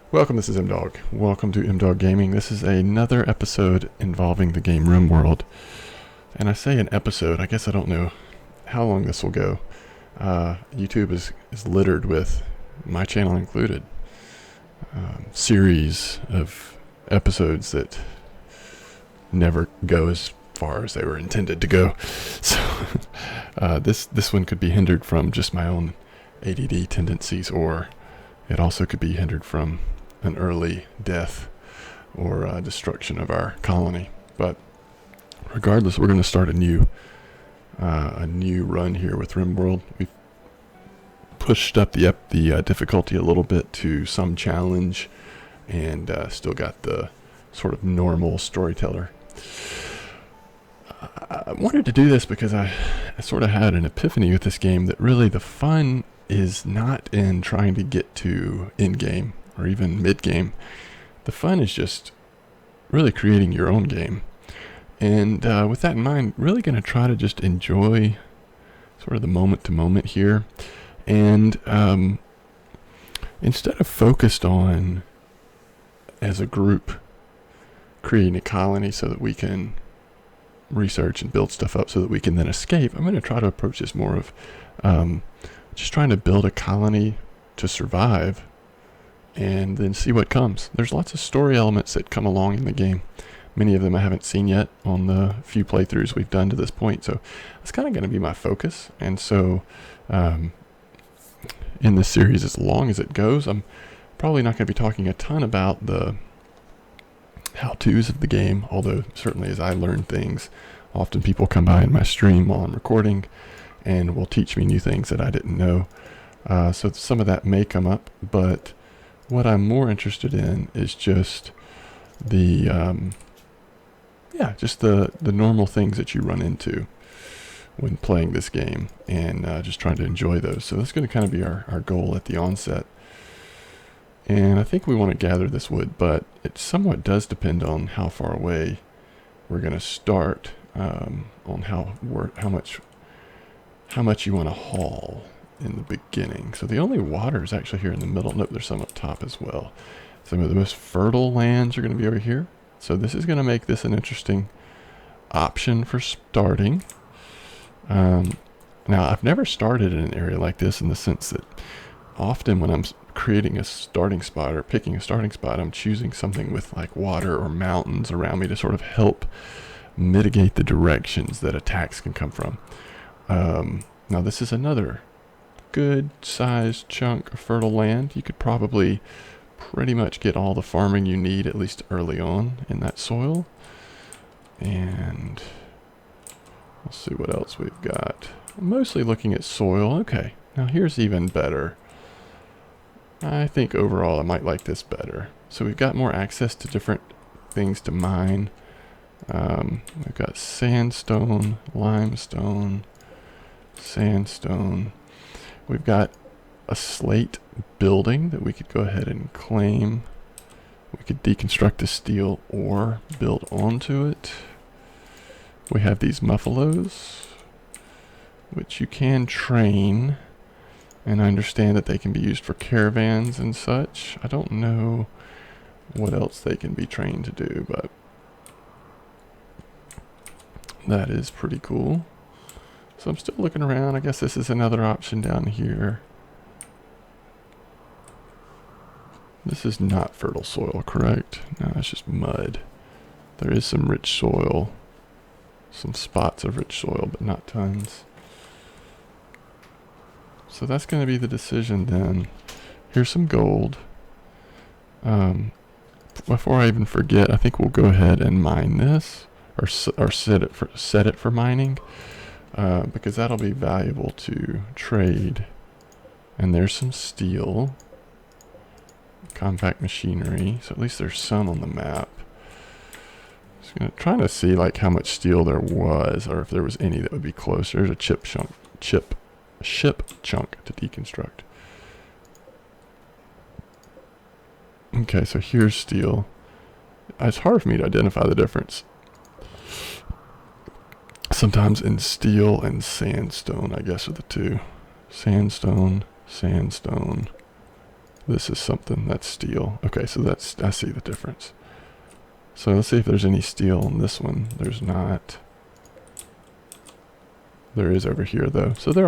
Welcome, this is M-Dog. Welcome to M-Dog Gaming. This is another episode involving the game Rimworld. And I say an episode, I guess I don't know how long this will go. YouTube is littered with, my channel included, series of episodes that never go as far as they were intended to go. So this one could be hindered from just my own ADD tendencies, or it also could be hindered from an early death or destruction of our colony. But regardless, we're going to start a new run here with Rimworld. We've pushed up the difficulty a little bit to some challenge, and still got the sort of normal storyteller. I wanted to do this because I sort of had an epiphany with this game that really the fun is not in trying to get to end game or even mid game. The fun is just really creating your own game. And with that in mind, really going to try to just enjoy sort of the moment to moment here. And instead of focused on, as a group, creating a colony so that we can research and build stuff up so that we can then escape, I'm going to try to approach this more of just trying to build a colony to survive and then see what comes. There's lots of story elements that come along in the game. Many of them I haven't seen yet on the few playthroughs we've done to this point, so that's kind of going to be my focus. And so in this series, as long as it goes, I'm probably not going to be talking a ton about the how-tos of the game, although certainly as I learn things, often people come by in my stream while I'm recording and will teach me new things that I didn't know. So some of that may come up, but what I'm more interested in is just the normal things that you run into when playing this game, and just trying to enjoy those. So that's going to kind of be our goal at the onset. And I think we want to gather this wood, but it somewhat does depend on how far away we're going to start, on how much you want to haul in the beginning. So the only water is actually here in the middle. Nope, there's some up top as well. Some of the most fertile lands are going to be over here. So this is going to make this an interesting option for starting. Now, I've never started in an area like this, in the sense that often when I'm creating a starting spot or picking a starting spot, I'm choosing something with like water or mountains around me to sort of help mitigate the directions that attacks can come from. Now this is another good sized chunk of fertile land. You could probably pretty much get all the farming you need, at least early on, in that soil. And let's see what else we've got. I'm mostly looking at soil. Okay, now here's even better. I think overall I might like this better. So we've got more access to different things to mine. We've got sandstone, limestone, sandstone. We've got a slate building that we could go ahead and claim. We could deconstruct the steel or build onto it. We have these muffalos, which you can train, and I understand that they can be used for caravans and such. I don't know what else they can be trained to do, but that is pretty cool. So I'm still looking around. I guess this is another option down here. This is not fertile soil, correct? No, it's just mud. There is some rich soil. Some spots of rich soil, but not tons. So that's going to be the decision then. Here's some gold. Before I even forget, I think we'll go ahead and mine this, or set it for mining. Because that'll be valuable to trade. And there's some steel, compact machinery, so at least there's some on the map. Just trying to see like how much steel there was, or if there was any that would be close. There's a ship chunk to deconstruct. Okay, so here's steel. It's hard for me to identify the difference sometimes in steel and sandstone, I guess, are the two. Sandstone, This is something that's steel. Okay, so that's, I see the difference. So let's see if there's any steel in this one. There's not. There is over here though. So there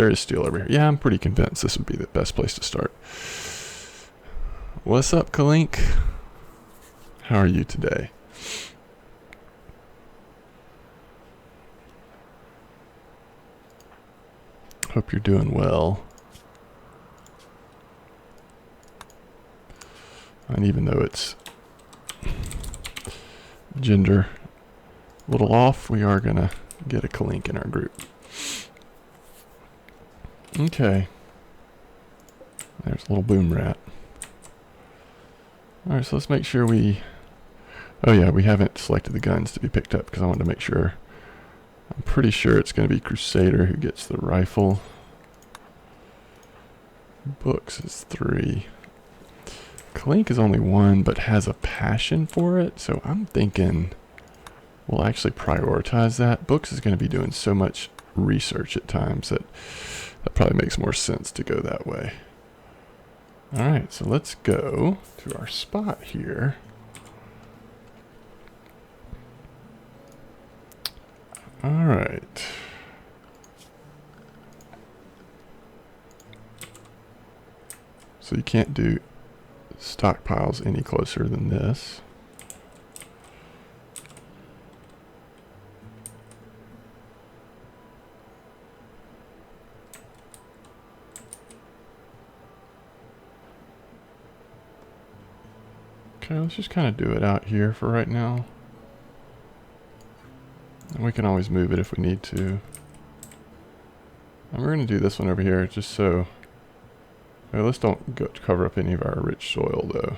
is steel over here. Yeah, I'm pretty convinced this would be the best place to start. What's up, Kalink? How are you today? Hope you're doing well. And even though it's gender a little off, we are gonna get a Kalink in our group. Okay. There's a little boom rat. Alright, so let's make sure we... Oh yeah, we haven't selected the guns to be picked up because I wanted to make sure. I'm pretty sure it's going to be Crusader who gets the rifle. Books is 3. Kalink is only 1, but has a passion for it, so I'm thinking we'll actually prioritize that. Books is going to be doing so much research at times that probably makes more sense to go that way. Alright, so let's go to our spot here. Alright. So you can't do stockpiles any closer than this. Okay, let's just kind of do it out here for right now. And we can always move it if we need to. And we're going to do this one over here just so... Well, let's don't go cover up any of our rich soil though.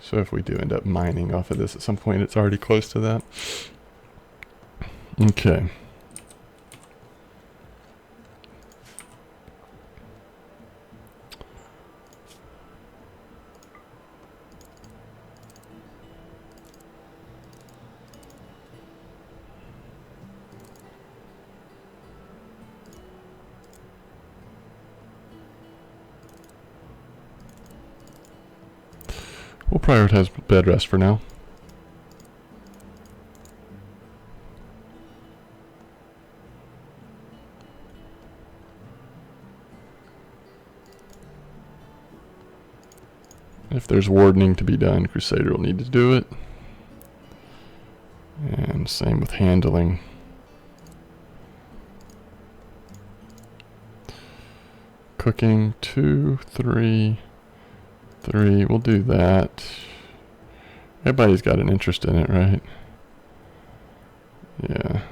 So if we do end up mining off of this at some point, it's already close to that. Okay. We'll prioritize bed rest for now. If there's wardening to be done, Crusader will need to do it. And same with handling. Cooking, 2, 3, 3. We'll do that. Everybody's got an interest in it, right? Yeah.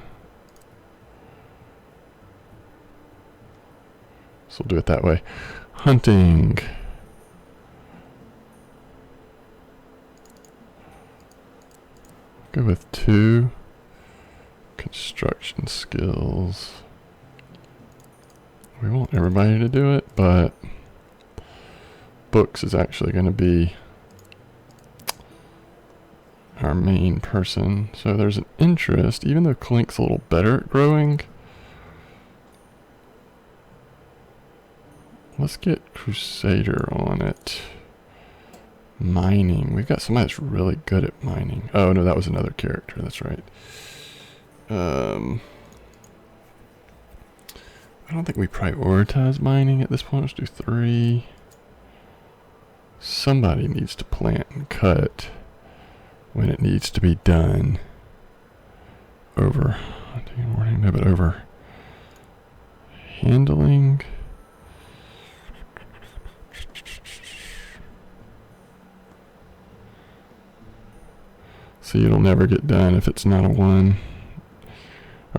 So we'll do it that way. Hunting. Go with 2. Construction skills. We want everybody to do it, but books is actually going to be our main person. So there's an interest, even though Kalink's a little better at growing. Let's get Crusader on it. Mining. We've got somebody that's really good at mining. Oh no, that was another character. That's right. I don't think we prioritize mining at this point. Let's do 3. Somebody needs to plant and cut when it needs to be done. Over handling. See, it'll never get done if it's not a 1.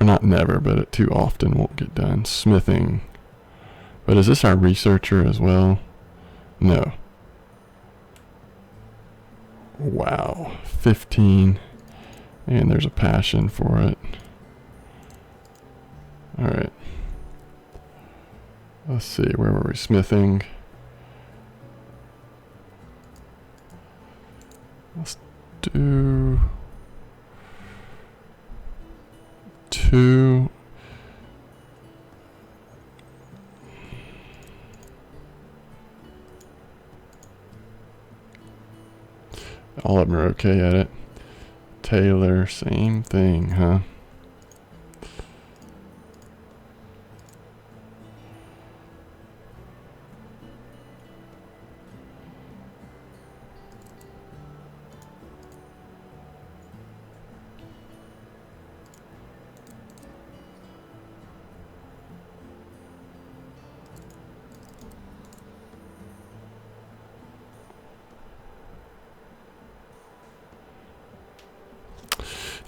Or not never, but it too often won't get done. Smithing. But is this our researcher as well? No. Wow. 15. And there's a passion for it. Alright. Let's see, where were we? Smithing. Let's do... 2. All of them are okay at it. Taylor, same thing, huh?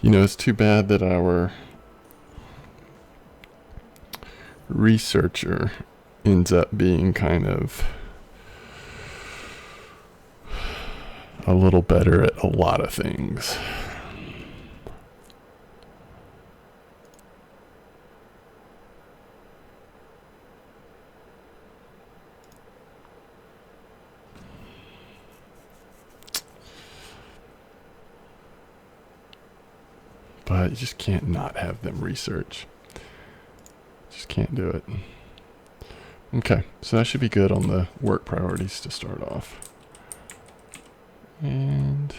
You know, it's too bad that our researcher ends up being kind of a little better at a lot of things. But you just can't not have them research. Just can't do it. Okay, so that should be good on the work priorities to start off. And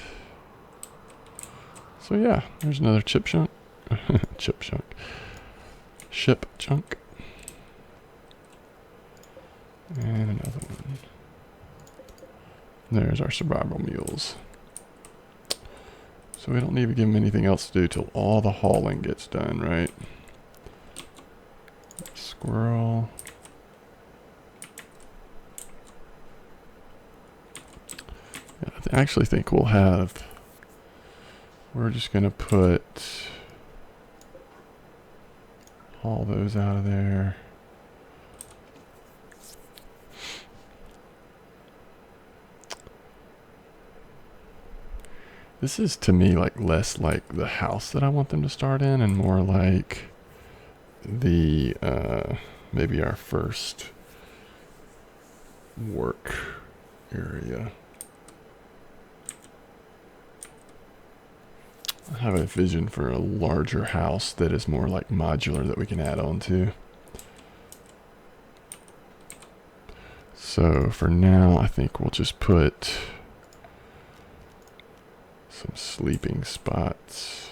so yeah, there's another chip chunk. Ship chunk. And another one. There's our survival mules. So we don't need to give them anything else to do till all the hauling gets done, right? Squirrel. Yeah, I actually think we're just going to put all those out of there. This is to me like less like the house that I want them to start in and more like the maybe our first work area. I have a vision for a larger house that is more like modular that we can add on to. So for now, I think we'll just put some sleeping spots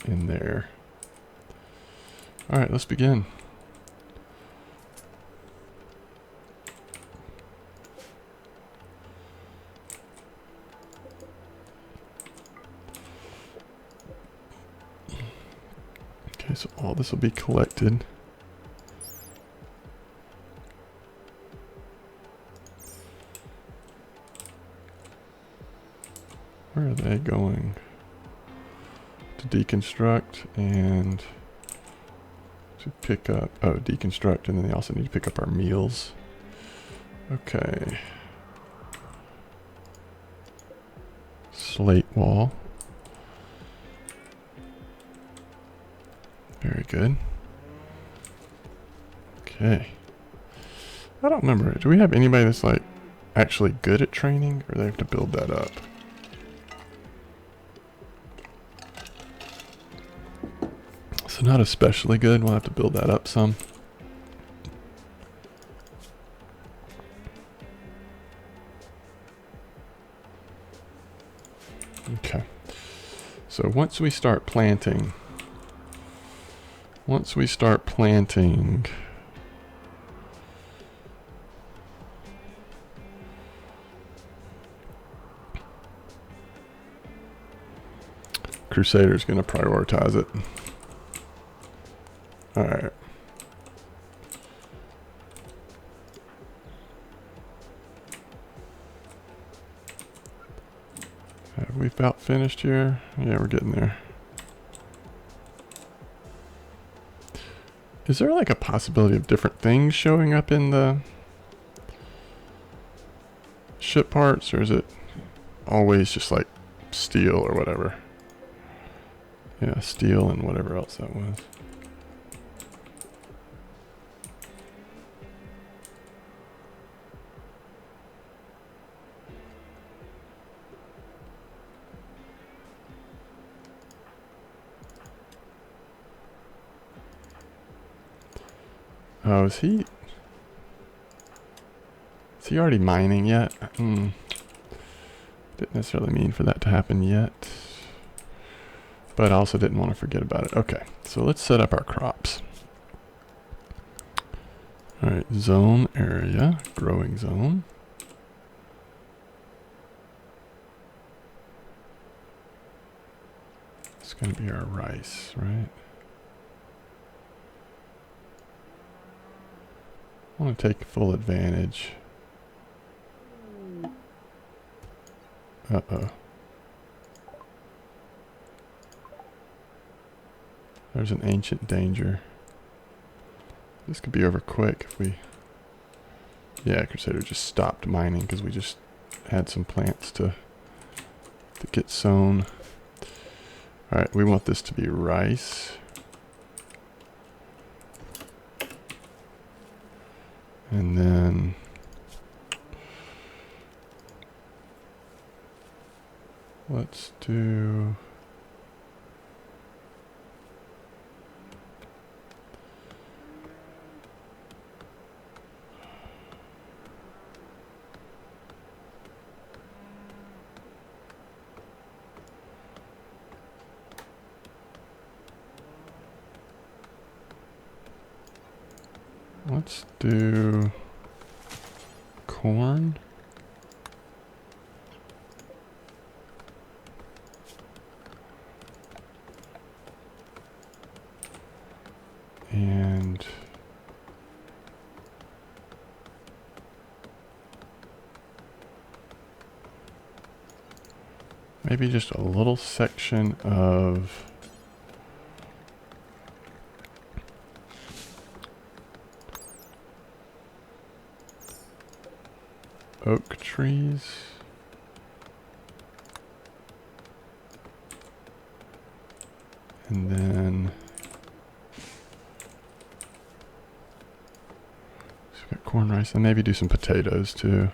in there. All right, let's begin. Okay, so all this will be collected. Where are they going? To deconstruct and to pick up, oh, deconstruct, and then they also need to pick up our meals. Okay. Slate wall. Very good. Okay. I don't remember. Do we have anybody that's like actually good at training, or do they have to build that up? So not especially good. We'll have to build that up some. Okay. So once we start planting, Crusader's going to prioritize it. All right. Have we about finished here? Yeah, we're getting there. Is there like a possibility of different things showing up in the ship parts, or is it always just like steel or whatever? Yeah, steel and whatever else that was. Oh, is he already mining yet? Didn't necessarily mean for that to happen yet. But I also didn't want to forget about it. Okay, so let's set up our crops. Alright, zone area, growing zone. It's going to be our rice, right? I want to take full advantage. Uh-oh. There's an ancient danger. This could be over quick if we... Yeah, Crusader just stopped mining because we just had some plants to get sown. Alright, we want this to be rice. And then... let's do... let's do corn. And maybe just a little section of oak trees. And then so we got corn, rice, and maybe do some potatoes too.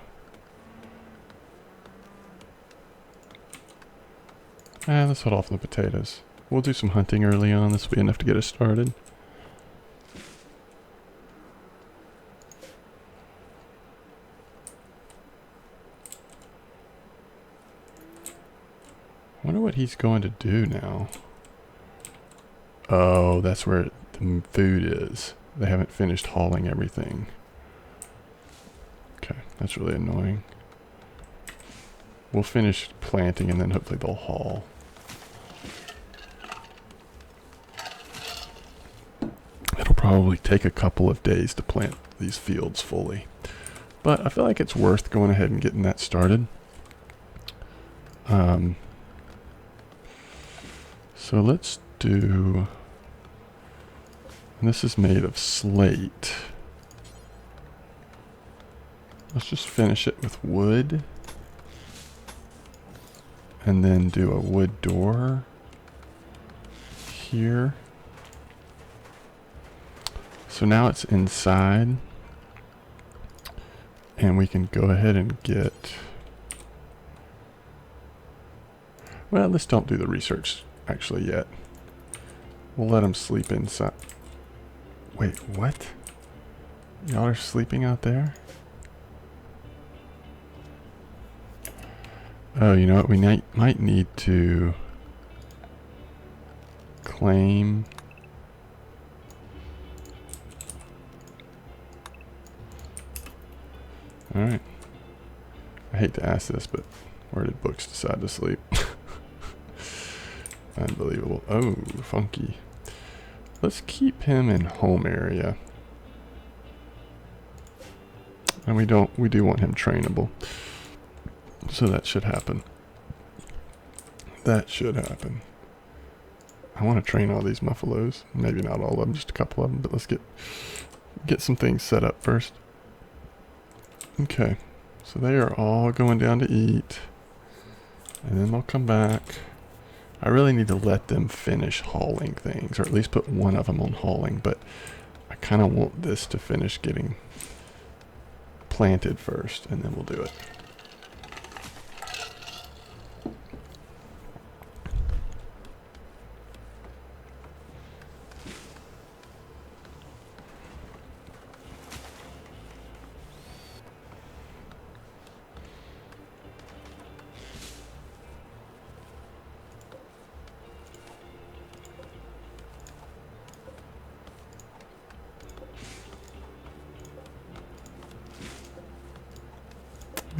Let's hold off on the potatoes. We'll do some hunting early on. This will be enough to get us started. I wonder what he's going to do now. Oh, that's where the food is. They haven't finished hauling everything. Okay, that's really annoying. We'll finish planting and then hopefully they'll haul. It'll probably take a couple of days to plant these fields fully. But I feel like it's worth going ahead and getting that started. So let's do... and this is made of slate. Let's just finish it with wood. And then do a wood door here. So now it's inside. And we can go ahead and get... well, let's don't do the research actually yet. We'll let them sleep inside. Wait, what? Y'all are sleeping out there? Oh, you know what? We might need to claim... alright. I hate to ask this, but where did Books decide to sleep? Unbelievable. Oh, funky. Let's keep him in home area. And we do want him trainable. So that should happen. That should happen. I want to train all these muffalos. Maybe not all of them, just a couple of them, but let's get some things set up first. Okay. So they are all going down to eat. And then they'll come back. I really need to let them finish hauling things, or at least put one of them on hauling, but I kind of want this to finish getting planted first, and then we'll do it.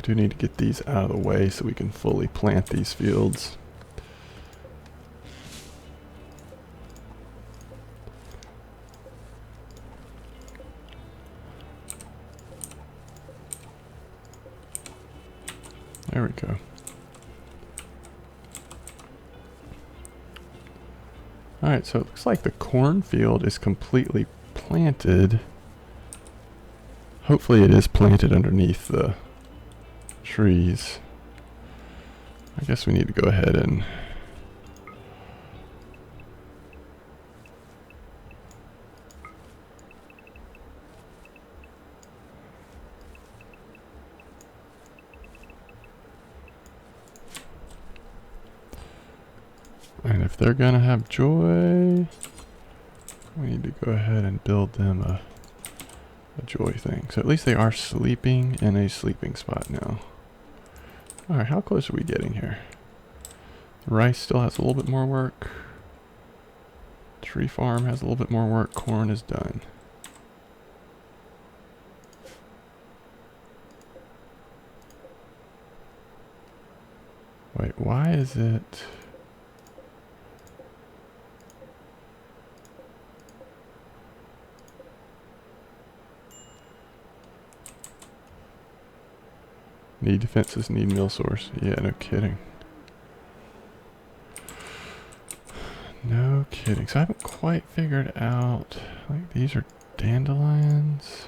do need to get these out of the way so we can fully plant these fields. There we go. Alright, so it looks like the cornfield is completely planted. Hopefully it is planted underneath the trees. I guess we need to go ahead and if they're gonna have joy, we need to go ahead and build them a joy thing. So at least they are sleeping in a sleeping spot now. Alright, how close are we getting here? Rice still has a little bit more work. Tree farm has a little bit more work. Corn is done. Wait, why is it... Need defenses, need mill source. Yeah, no kidding. No kidding. So I haven't quite figured out, like, these are dandelions.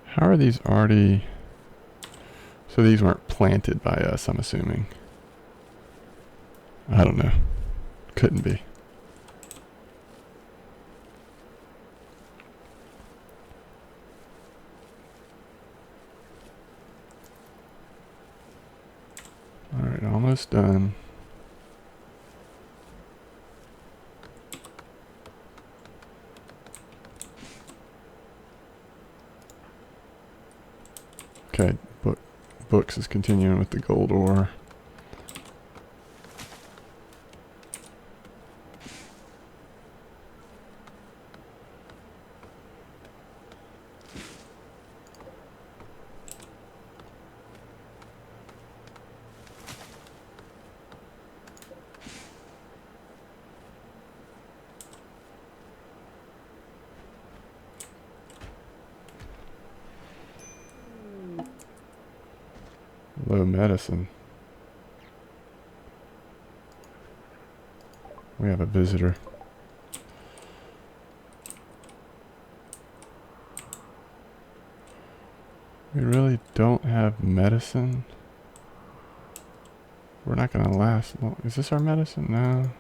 How are these already... So these weren't planted by us, I'm assuming. I don't know. Couldn't be. Alright, almost done. Okay, Books is continuing with the gold ore. Low medicine. We have a visitor. We really don't have medicine. We're not gonna last long. Is this our medicine? No.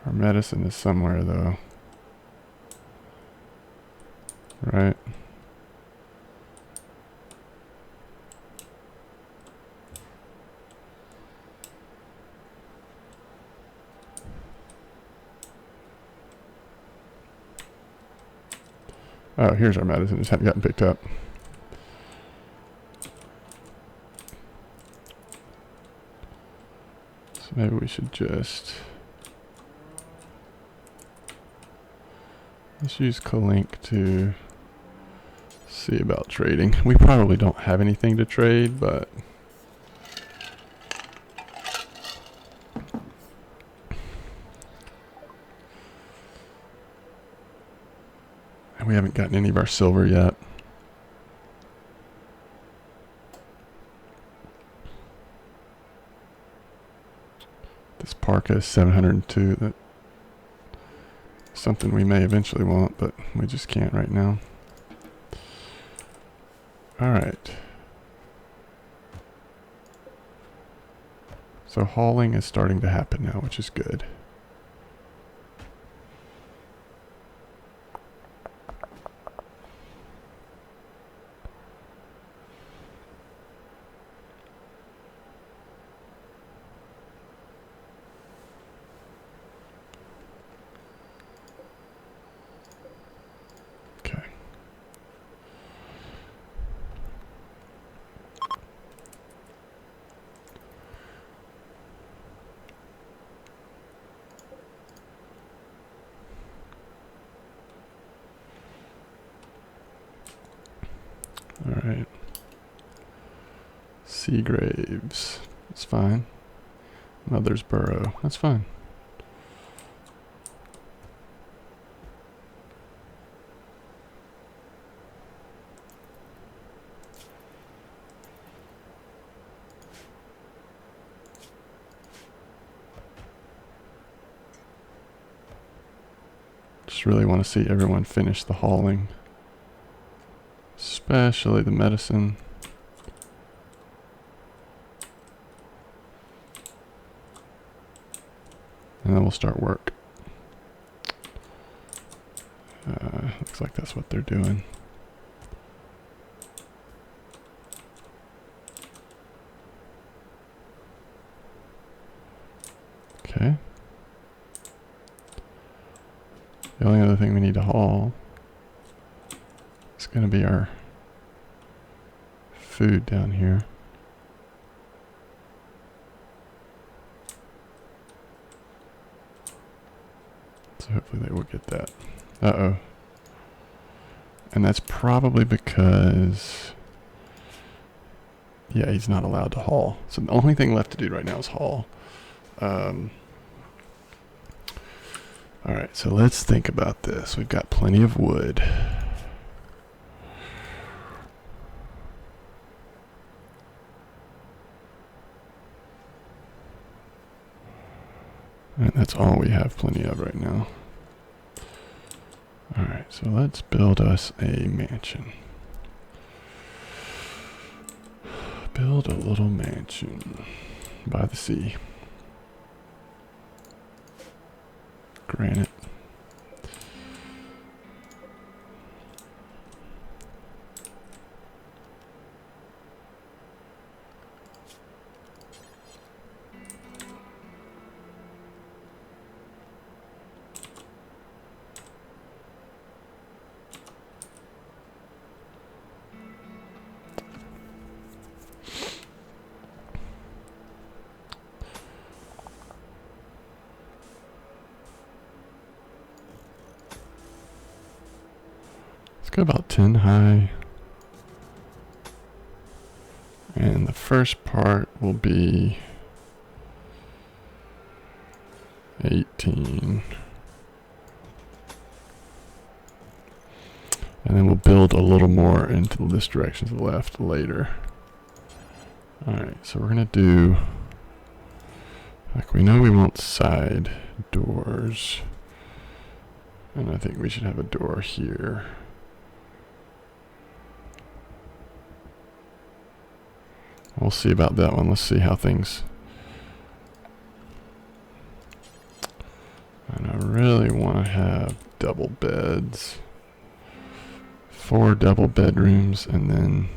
Our medicine is somewhere though. Right? Oh, here's our medicine. Just haven't gotten picked up. So maybe we should just... Let's use Kalink to see about trading. We probably don't have anything to trade, but... We haven't gotten any of our silver yet. This parka is 702. That's something we may eventually want, but we just can't right now. Alright. So hauling is starting to happen now, which is good. sea graves. That's fine. Mother's burrow. That's fine. Just really want to see everyone finish the hauling. Especially the medicine. And then we'll start work. Looks like that's what they're doing. Okay. The only other thing we need to haul is going to be our food down here. So hopefully they will get that. Uh-oh. And that's probably because, yeah, he's not allowed to haul. So the only thing left to do right now is haul. Alright, so let's think about this. We've got plenty of wood. And that's all we have plenty of right now. Alright, so let's build us a mansion. Build a little mansion by the sea. Granite. Go about 10 high. And the first part will be 18. And then we'll build a little more into this direction to the left later. Alright, so we're going to do, like, we know we want side doors. And I think we should have a door here. We'll see about that one. Let's see how things... And I really want to have double beds. 4 double bedrooms, and then...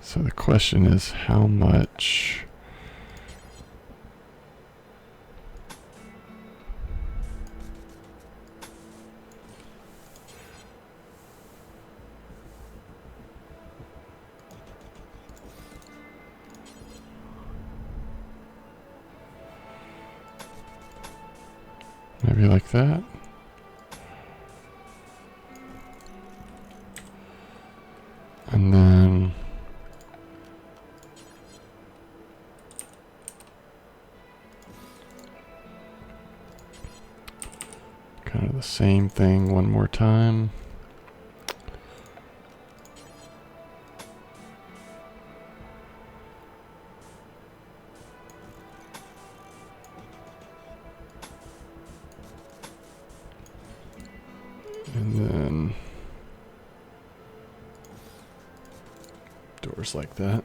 So the question is, how much... Maybe like that. And then kind of the same thing one more time. And then doors like that.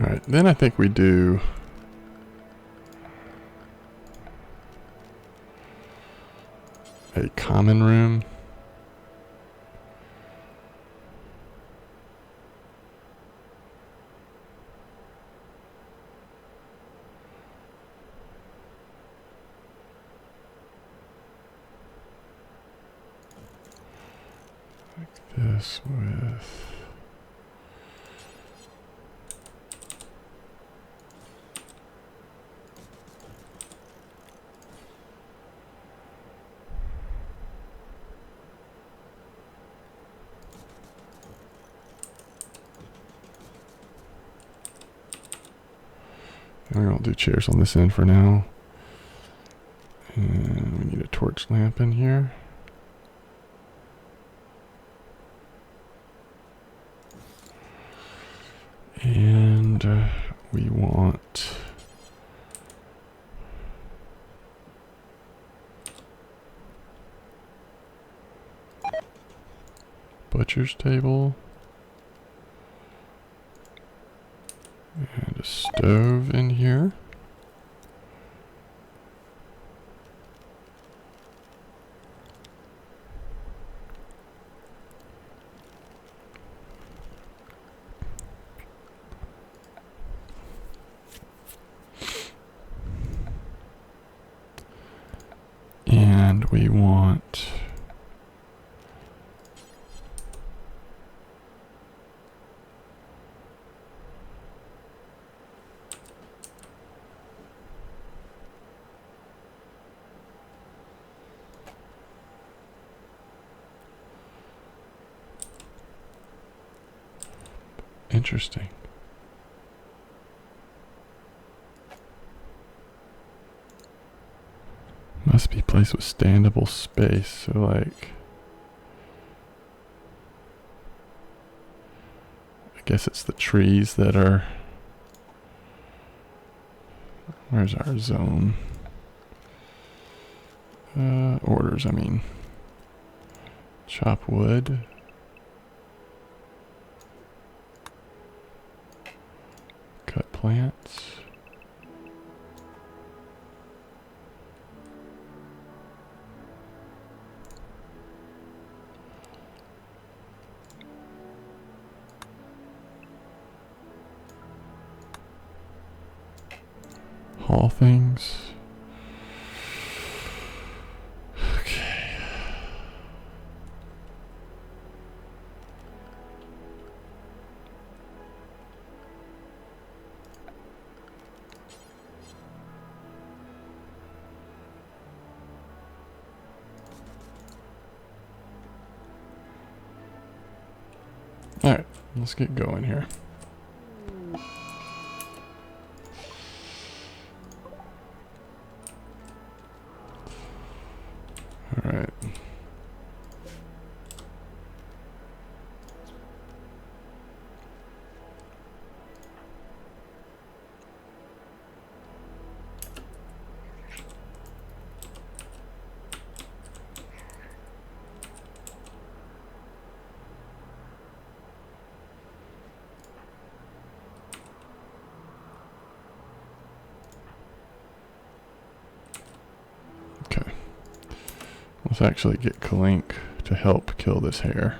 All right, then I think we do a common room. Like this with... We won't do chairs on this end for now. And we need a torch lamp in here. And we want butcher's table and a stove in here. And we want interesting. Must be a place with standable space, so like... I guess it's the trees that are... Where's our zone? Orders, I mean. Chop wood. Cut plants. Haul things. Okay. All right, let's get going here. All right. Okay. Let's actually get Kalink to help kill this hare.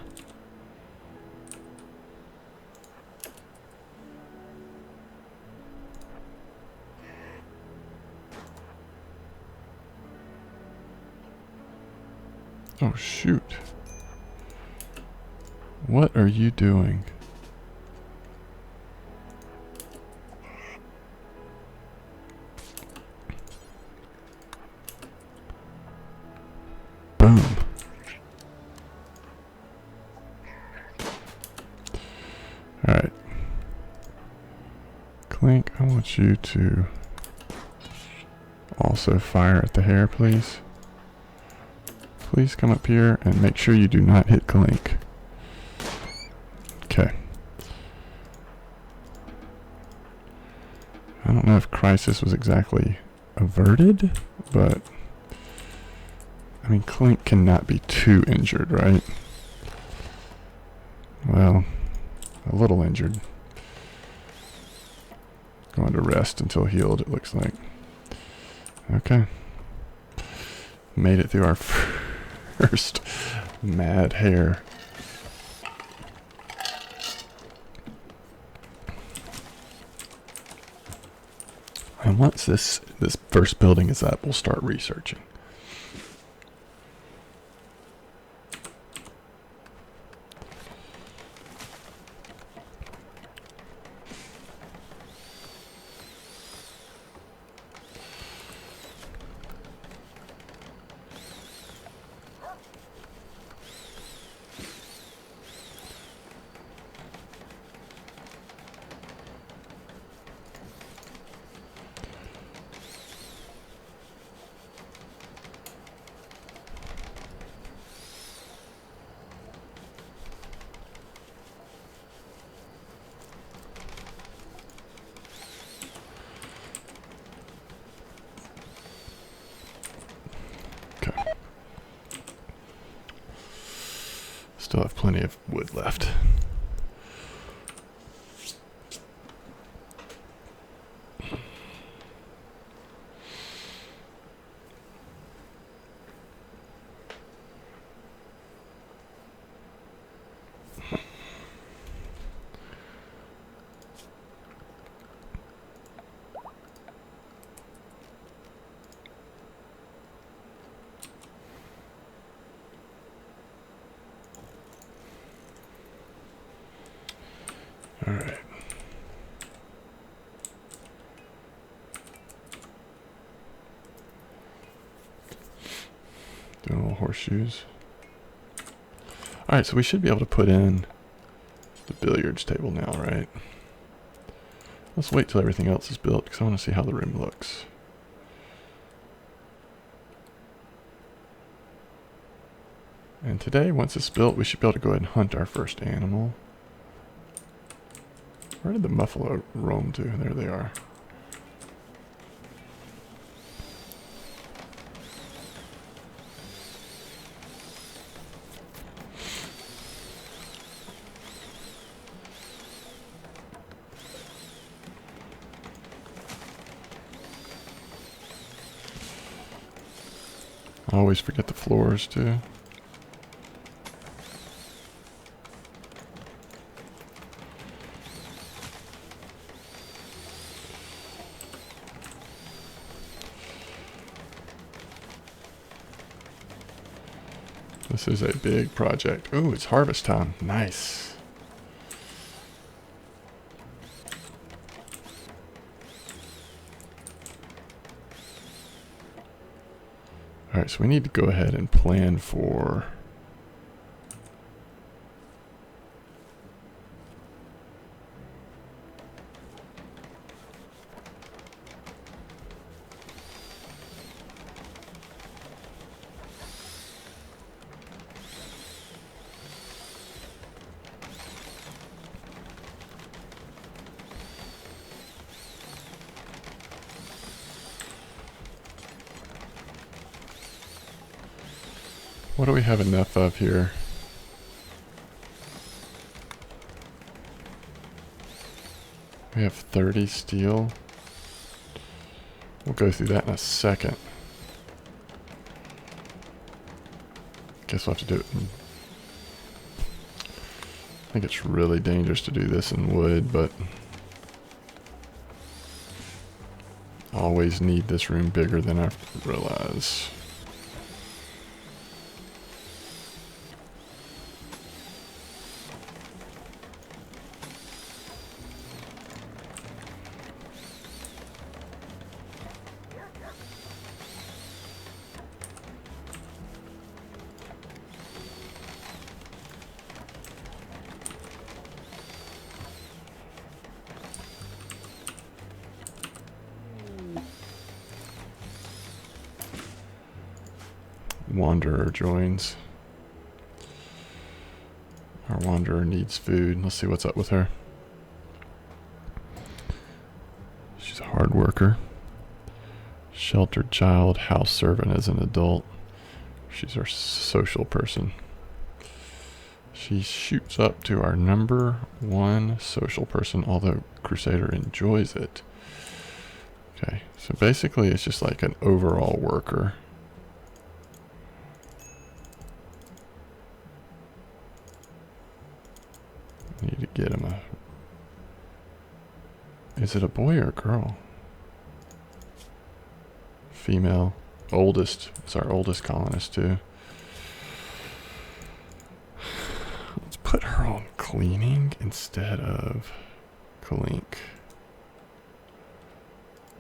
Oh shoot. What are you doing? Boom. Alright. Clink, I want you to also fire at the hare, please. Please come up here and make sure you do not hit Clink. Okay. I don't know if crisis was exactly averted, but I mean, Clink cannot be too injured, right? Well, a little injured. Going to rest until healed, it looks like. Okay. Made it through our first mad hare. And once this first building is up, we'll start researching. Still have plenty of wood left. All right. Doing little horseshoes. All right, so we should be able to put in the billiards table now, right? Let's wait till everything else is built because I want to see how the room looks. And today, once it's built, we should be able to go ahead and hunt our first animal. Where did the buffalo roam to? There they are. I always forget the floors too. This is a big project. Ooh, it's harvest time. Nice. All right, so we need to go ahead and plan for what do we have enough of here? We have 30 steel. We'll go through that in a second. Guess we'll have to do it I think it's really dangerous to do this in wood, but always need this room bigger than I realize. Wanderer joins. Our wanderer needs food. Let's see what's up with her. She's a hard worker. Sheltered child, house servant as an adult. She's our social person. She shoots up to our #1 social person, although Crusader enjoys it. Okay, so basically it's just like an overall worker. Need to get him a... Is it a boy or a girl? Female. Oldest. It's our oldest colonist too. Let's put her on cleaning instead of Kalink.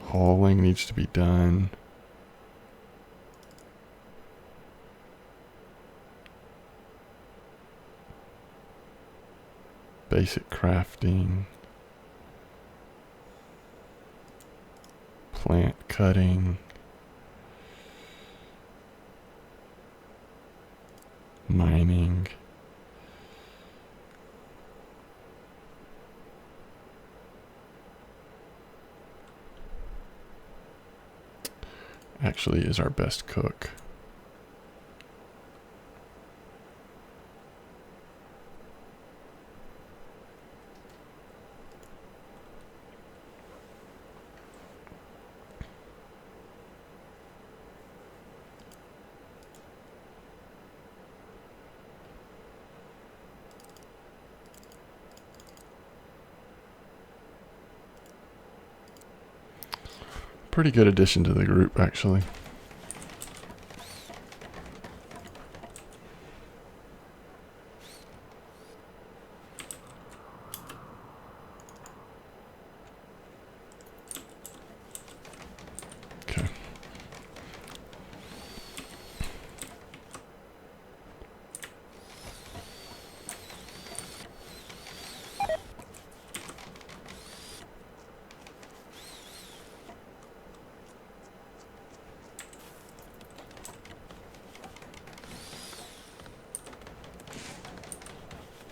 Hauling needs to be done. Basic crafting. Plant cutting. Mining. Actually is our best cook. pretty good addition to the group, actually. Okay.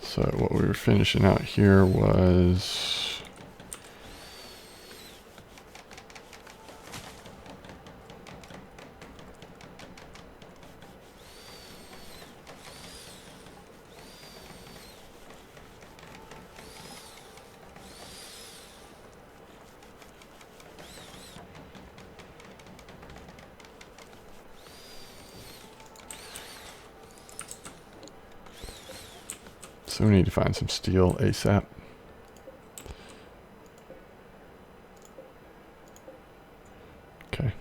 So what we were finishing out here was so we need to find some steel ASAP. Okay.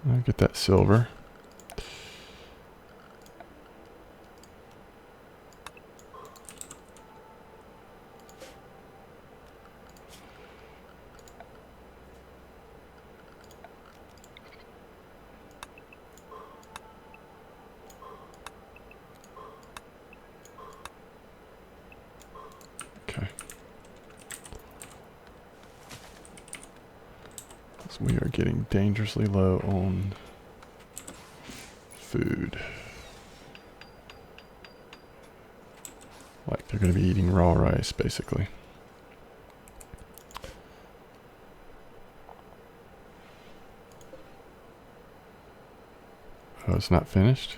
I'll get that silver. Okay. So we are getting dangerously low on food. Like they're going to be eating raw rice, basically. Oh, it's not finished?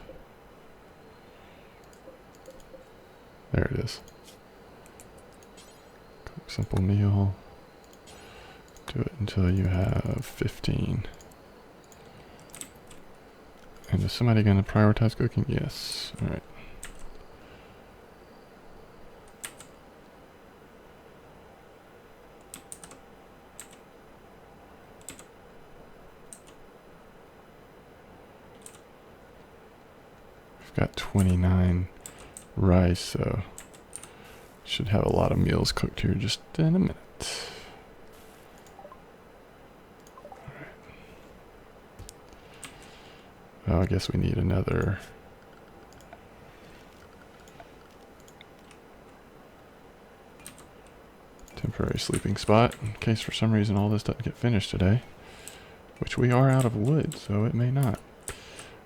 There it is. Cook simple meal. Do it until you have 15. And is somebody going to prioritize cooking? Yes. All right. We've got 29 rice, so should have a lot of meals cooked here just in a minute. Oh, I guess we need another temporary sleeping spot in case for some reason all this doesn't get finished today, which we are out of wood, so it may not.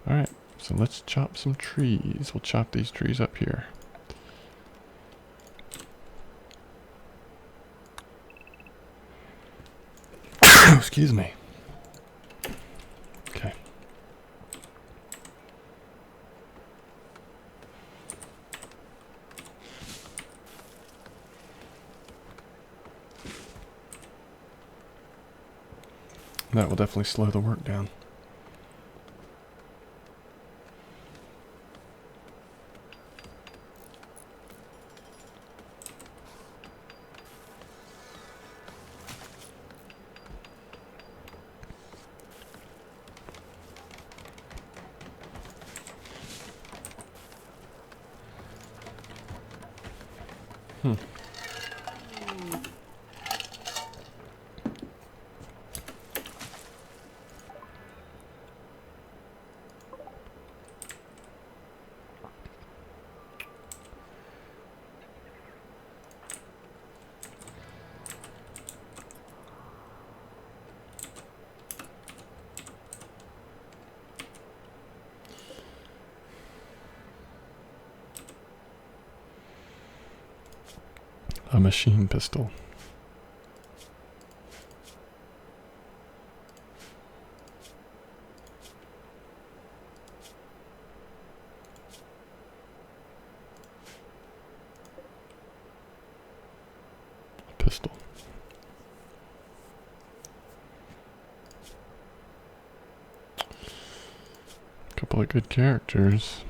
All right, so let's chop some trees. We'll chop these trees up here. Excuse me. Okay. That will definitely slow the work down. A machine pistol. Pistol. Couple of good characters.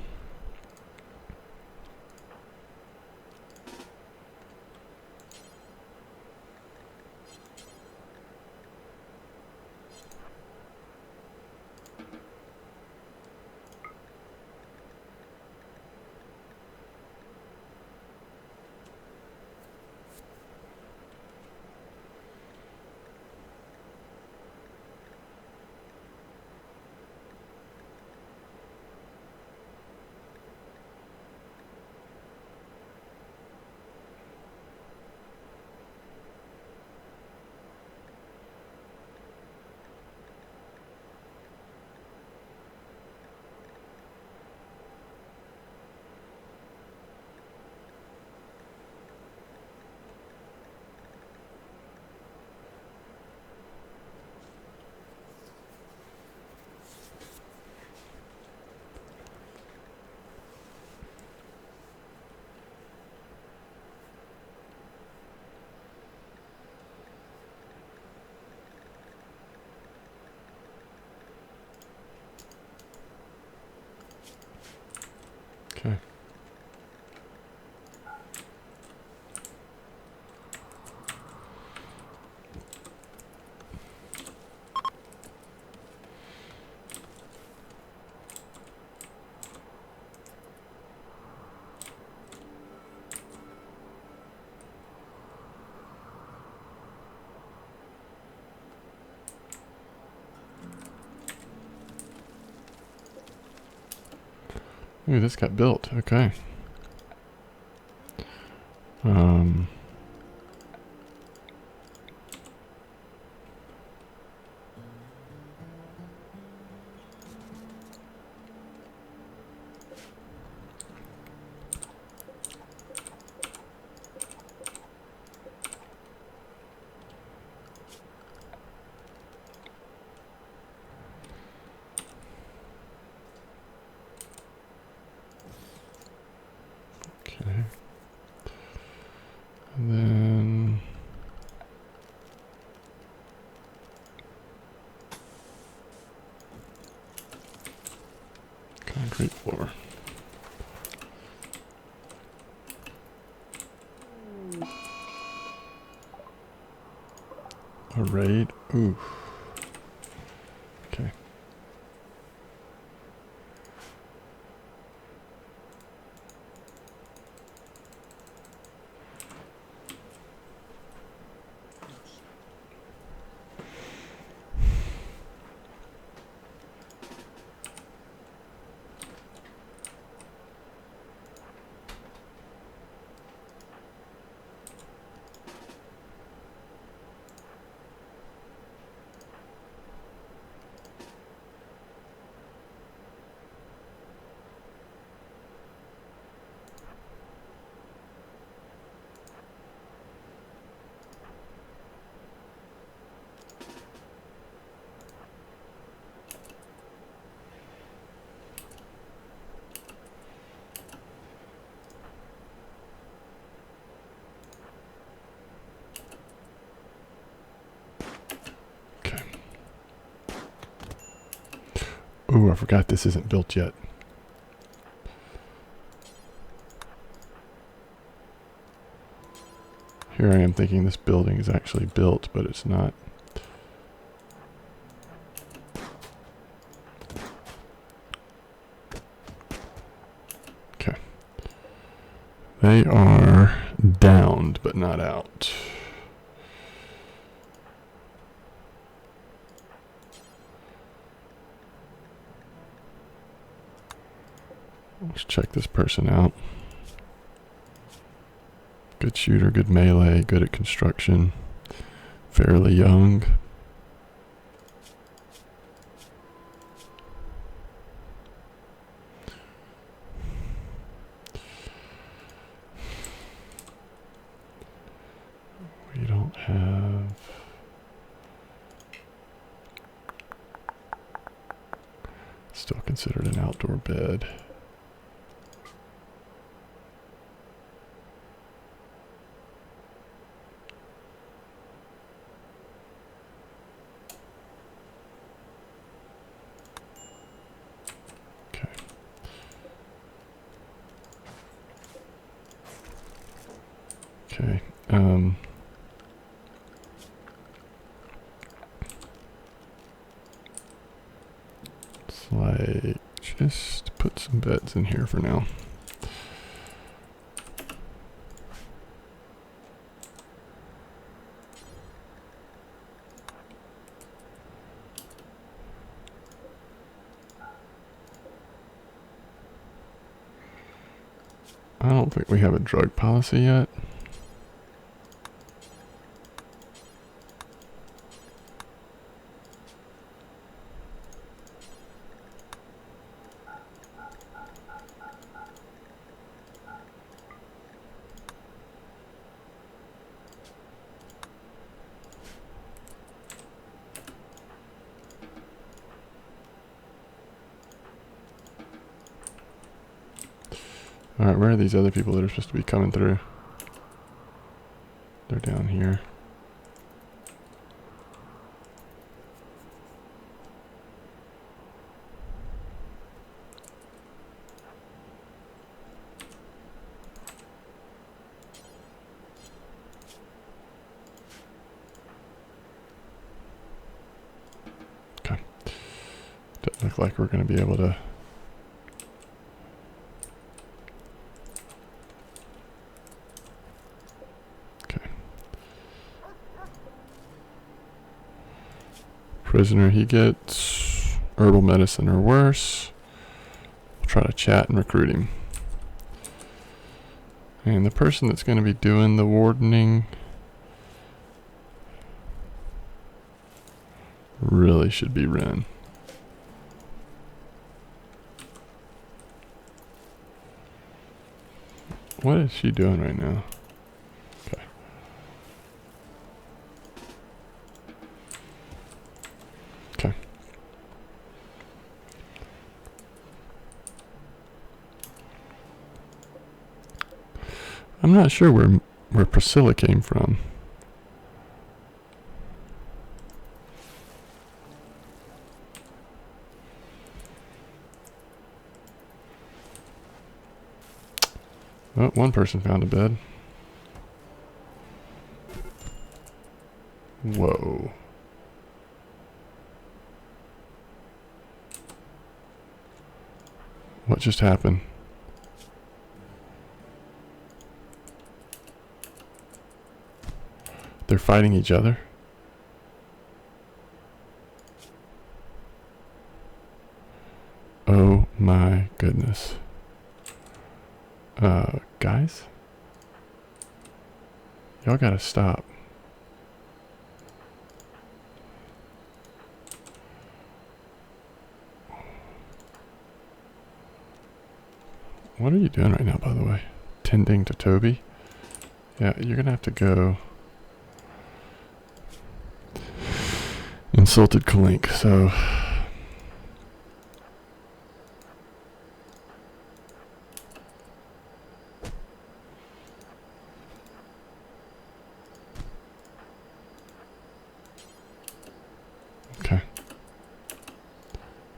Ooh, this got built. Okay. Um. Okay. And then concrete floor. A raid? Ooh. Okay. Okay. Ooh, I forgot this isn't built yet. Here I am thinking this building is actually built, but it's not. Okay. They are downed, but not out. Let's check this person out. Good shooter, good melee, good at construction. Fairly young. We don't have... Still considered an outdoor bed. Okay. It's like just put some beds in here for now. I don't think we have a drug policy yet. Alright, where are these other people that are supposed to be coming through? They're down here. Okay. Doesn't look like we're going to be able to... Prisoner, he gets herbal medicine or worse. We'll try to chat and recruit him. And the person that's going to be doing the wardening really should be Ren. What is she doing right now? Okay. Okay. I'm not sure where Priscilla came from. Oh, one person found a bed. Whoa. What just happened? They're fighting each other? Oh my goodness. Guys? Y'all gotta stop. What are you doing right now, by the way? Tending to Toby? Yeah, you're gonna have to go. Insulted Kalink, so. Okay.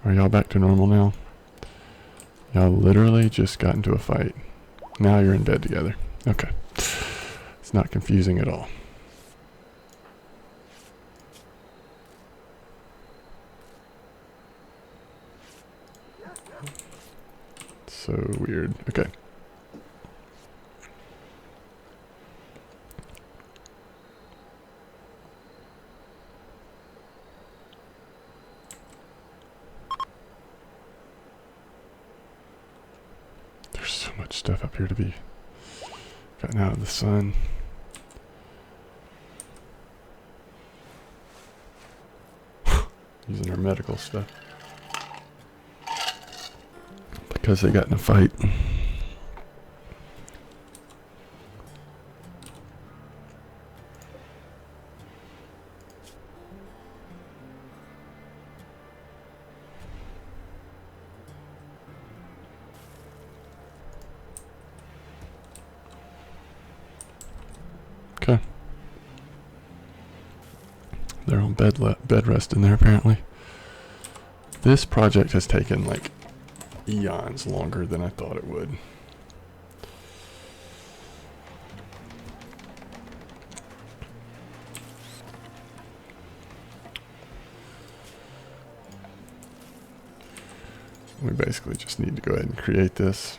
Are y'all back to normal now? Y'all literally just got into a fight. Now you're in bed together. Okay. It's not confusing at all. So weird. Okay. There's so much stuff up here to be gotten out of the sun. Using our medical stuff. Because they got in a fight. Okay. They're on bed rest in there apparently. This project has taken like eons longer than I thought it would. We basically just need to go ahead and create this.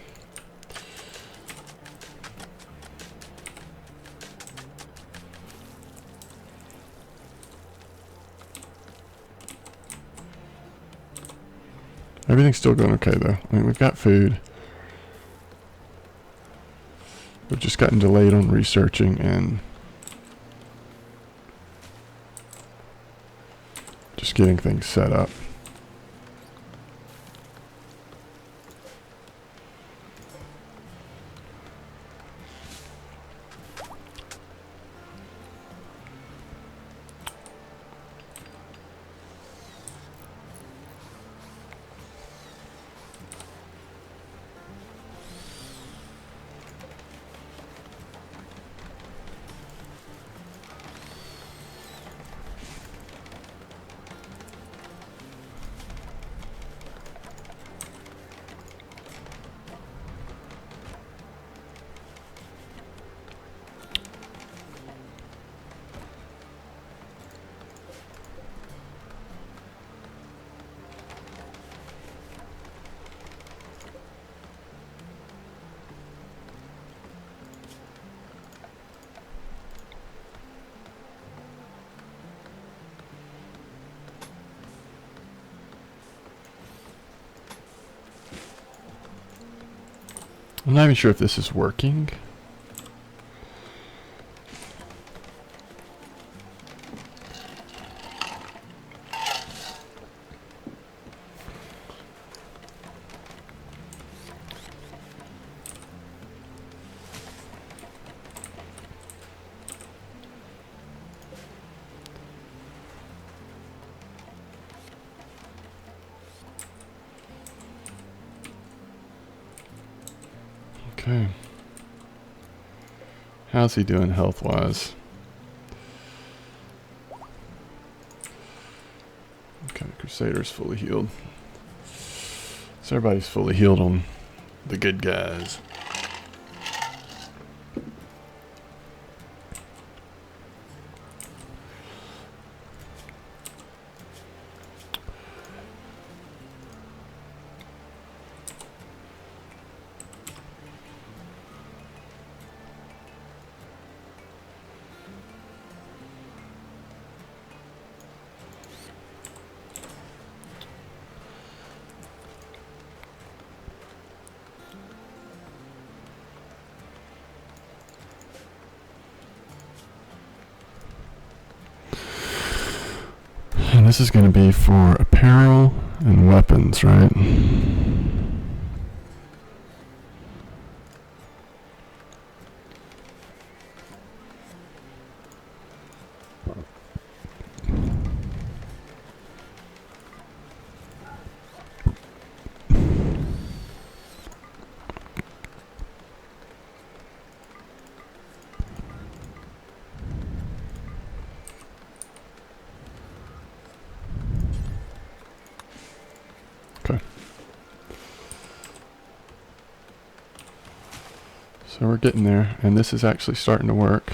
Everything's still going okay though. I mean, we've got food. We've just gotten delayed on researching and just getting things set up. I'm not even sure if this is working. Okay. How's he doing health-wise? Okay, Crusader's fully healed. So everybody's fully healed on the good guys. And this is going to be for apparel and weapons, right? Okay. So we're getting there, and this is actually starting to work.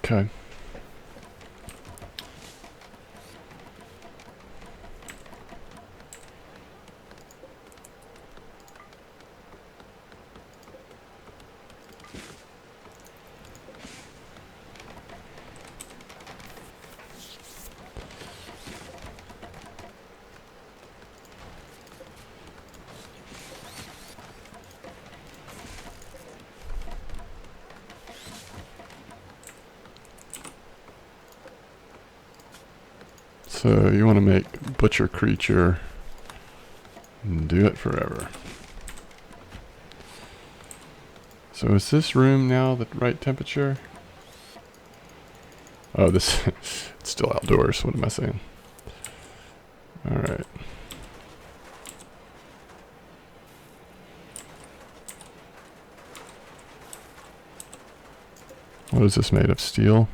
Okay. So you want to make butcher creature and do it forever. So is this room now the right temperature? Oh, this it's still outdoors. What am I saying? All right. What is this made of? Steel?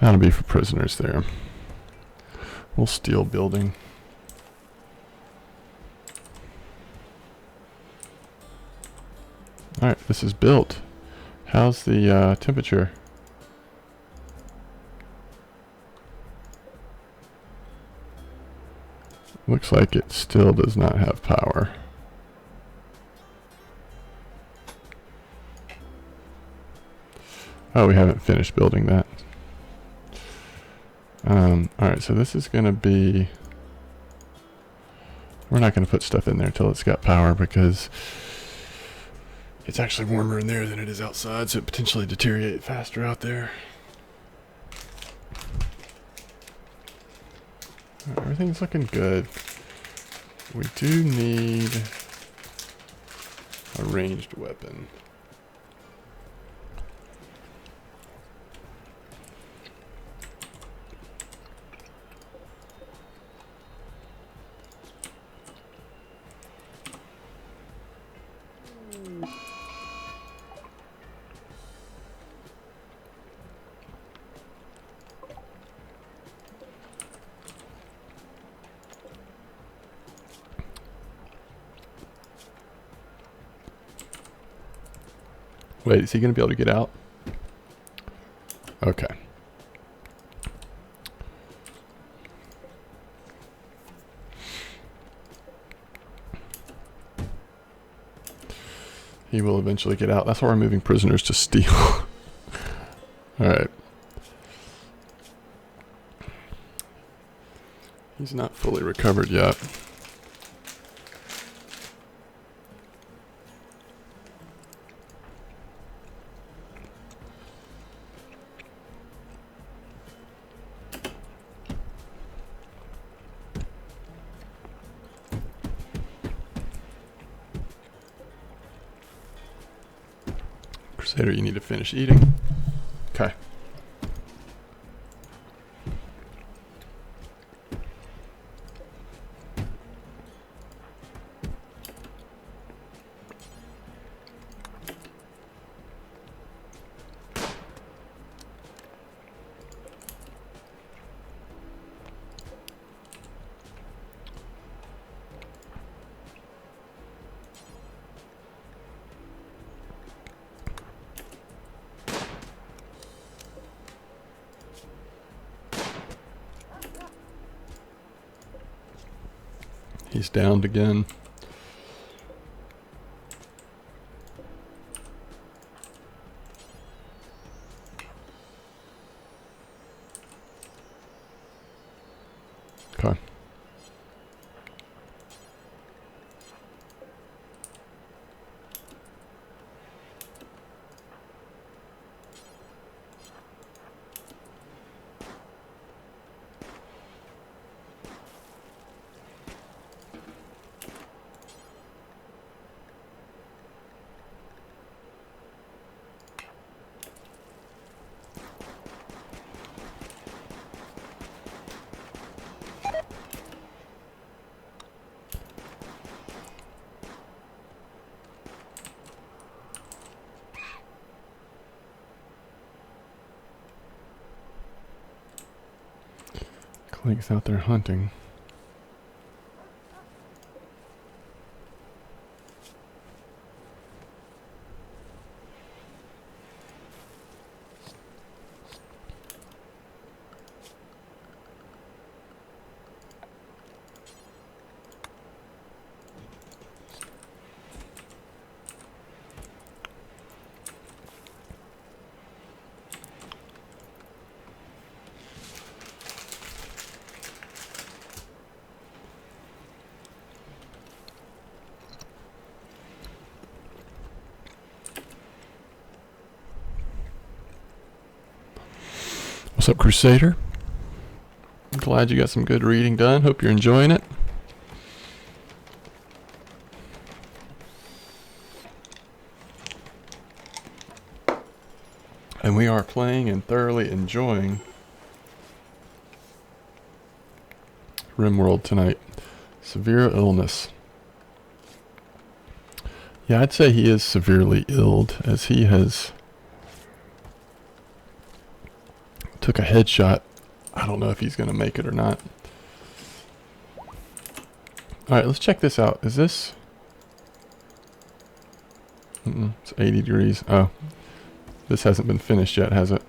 That'll be for prisoners there. We'll steel building. Alright, this is built. How's the temperature? Looks like it still does not have power. Oh, we haven't finished building that. Alright, so this is going to be... We're not going to put stuff in there until it's got power because it's actually warmer in there than it is outside, so it potentially deteriorate faster out there. Everything's looking good. We do need a ranged weapon. Wait, is he going to be able to get out? Okay. He will eventually get out. That's why we're moving prisoners to steel. Alright. He's not fully recovered yet. Crusader, you need to finish eating. Okay. He's downed again. Okay. Clink's out there hunting. What's up, Crusader? I'm glad you got some good reading done. Hope you're enjoying it. And we are playing and thoroughly enjoying Rimworld tonight. Severe illness. Yeah, I'd say he is severely ill, as he has took a headshot. I don't know if he's going to make it or not. Alright, let's check this out. Is this... it's 80 degrees. Oh. This hasn't been finished yet, has it?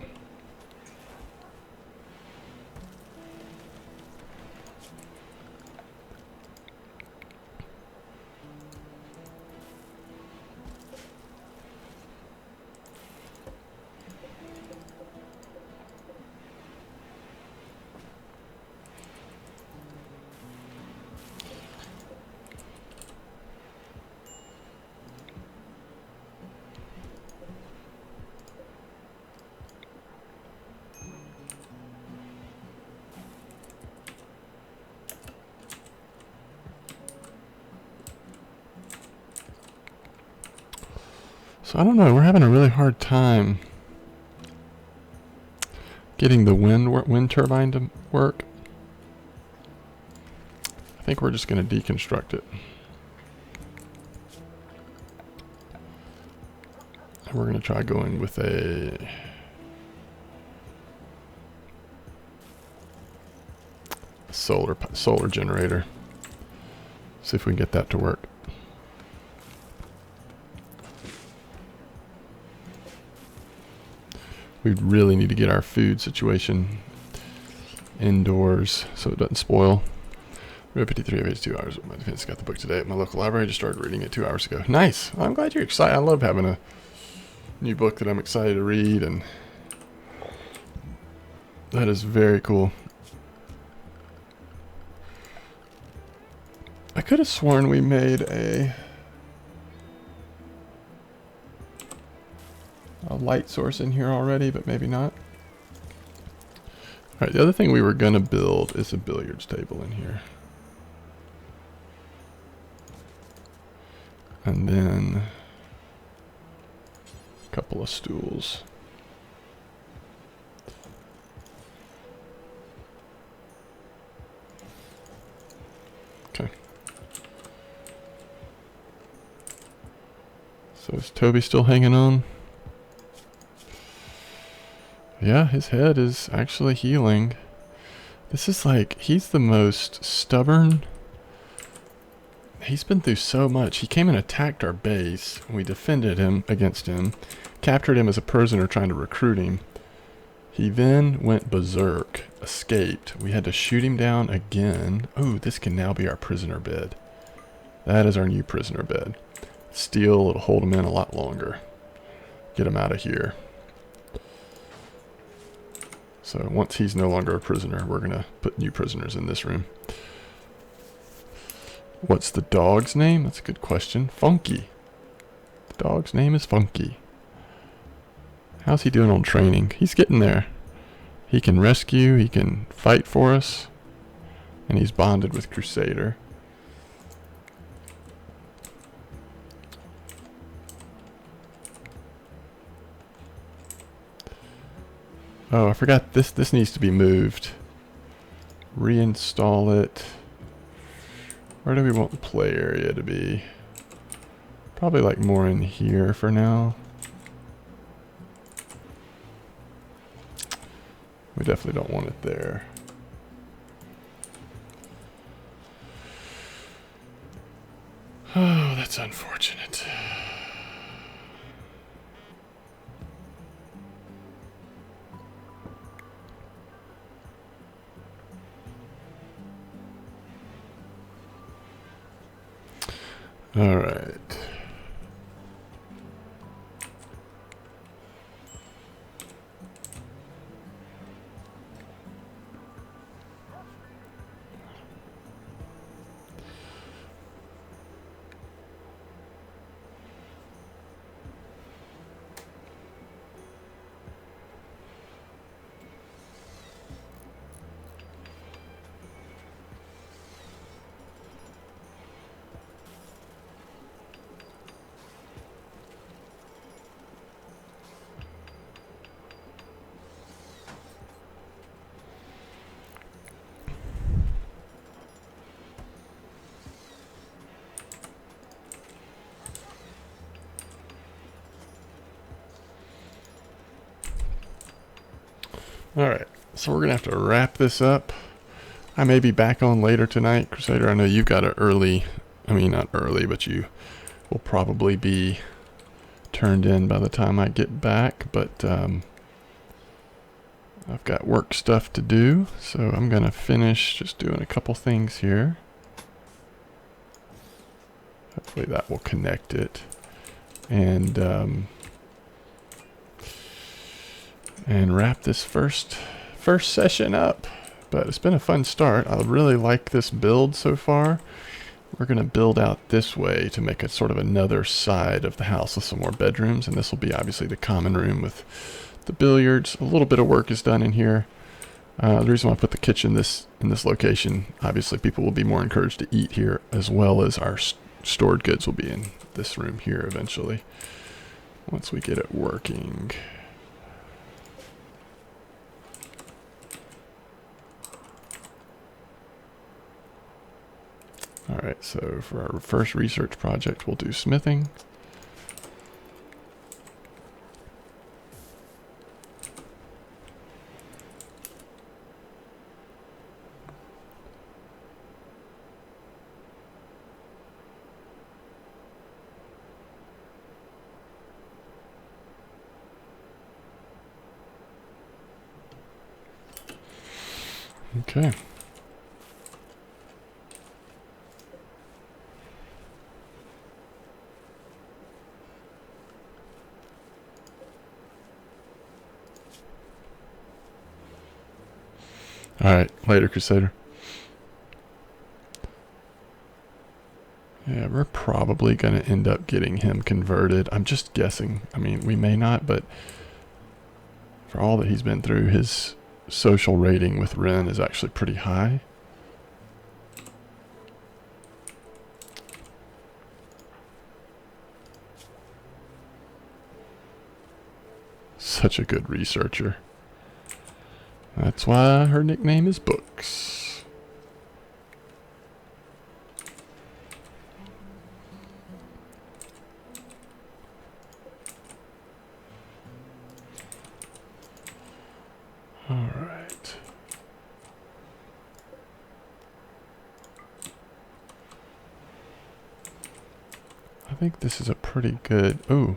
So I don't know, we're having a really hard time getting the wind turbine to work. I think we're just going to deconstruct it. And we're going to try going with a solar generator. See if we can get that to work. We really need to get our food situation indoors so it doesn't spoil. We have 53 of 82 hours. My defense got the book today at my local library. I just started reading it 2 hours ago. Nice. I'm glad you're excited. I love having a new book that I'm excited to read, and that is very cool. I could have sworn we made a light source in here already, but maybe not. Alright, the other thing we were going to build is a billiards table in here. And then a couple of stools. Okay. So is Toby still hanging on? Yeah, his head is actually healing. This is like, he's the most stubborn. He's been through so much. He came and attacked our base. We defended him against him. Captured him as a prisoner trying to recruit him. He then went berserk. Escaped. We had to shoot him down again. Oh, this can now be our prisoner bed. That is our new prisoner bed. Steel, it'll hold him in a lot longer. Get him out of here. So once he's no longer a prisoner, we're going to put new prisoners in this room. What's the dog's name? That's a good question. Funky. The dog's name is Funky. How's he doing on training? He's getting there. He can rescue, he can fight for us, and he's bonded with Crusader. Oh, I forgot this needs to be moved. Reinstall it. Where do we want the play area to be? Probably like more in here for now. We definitely don't want it there. Oh, that's unfortunate. All right. Alright, so we're going to have to wrap this up. I may be back on later tonight. Crusader, I know you've got an early, I mean not early, but you will probably be turned in by the time I get back. But I've got work stuff to do, so I'm going to finish just doing a couple things here. Hopefully that will connect it. And wrap this first session up. But it's been a fun start. I really like this build so far. We're going to build out this way to make it sort of another side of the house with some more bedrooms, and this will be obviously the common room with the billiards. A little bit of work is done in here. The reason why I put the kitchen in this location, obviously people will be more encouraged to eat here, as well as our stored goods will be in this room here eventually, once we get it working. Alright, so for our first research project, we'll do smithing. Okay. All right, later, Crusader. Yeah, we're probably going to end up getting him converted. I'm just guessing. I mean, we may not, but for all that he's been through, his social rating with Ren is actually pretty high. Such a good researcher. That's why her nickname is Books. All right. I think this is a pretty good... Oh,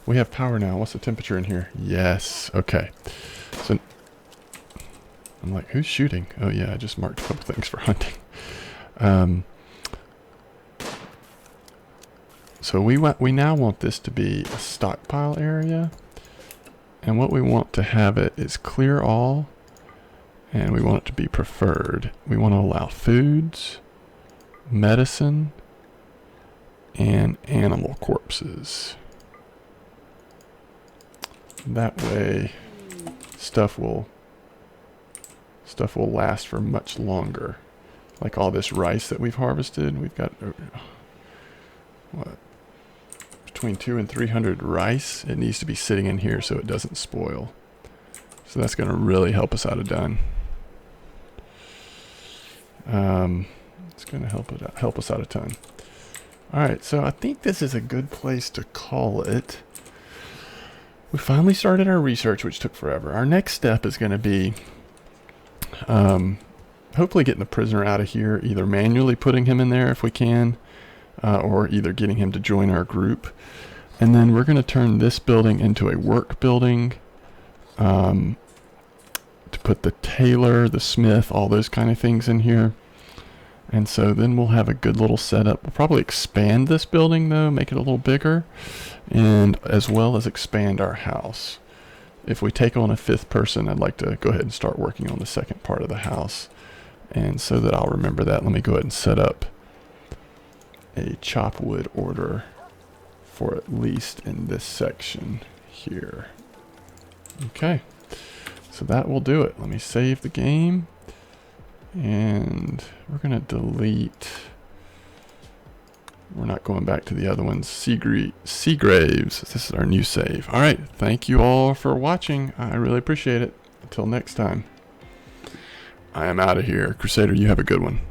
we have power now. What's the temperature in here? Yes. Okay. So I'm like, who's shooting? Oh yeah, I just marked a couple things for hunting. So we now want this to be a stockpile area. And what we want to have it is clear all. And we want it to be preferred. We want to allow foods, medicine, and animal corpses. That way stuff will last for much longer. Like all this rice that we've harvested, we've got what, between 200 and 300 rice. It needs to be sitting in here so it doesn't spoil. So that's going to really help us out a ton. It's going to help us out a ton. All right, so I think this is a good place to call it. We finally started our research, which took forever. Our next step is going to be hopefully getting the prisoner out of here, either manually putting him in there if we can, or either getting him to join our group. And then we're going to turn this building into a work building, to put the tailor, the smith, all those kind of things in here. And so then we'll have a good little setup. We'll probably expand this building though, make it a little bigger, and as well as expand our house. If we take on a 5th person, I'd like to go ahead and start working on the second part of the house. And so that I'll remember that, let me go ahead and set up a chop wood order for at least in this section here. Okay, so that will do it. Let me save the game. And we're going to delete. We're not going back to the other ones. Seagraves. This is our new save. All right. Thank you all for watching. I really appreciate it. Until next time. I am out of here. Crusader, you have a good one.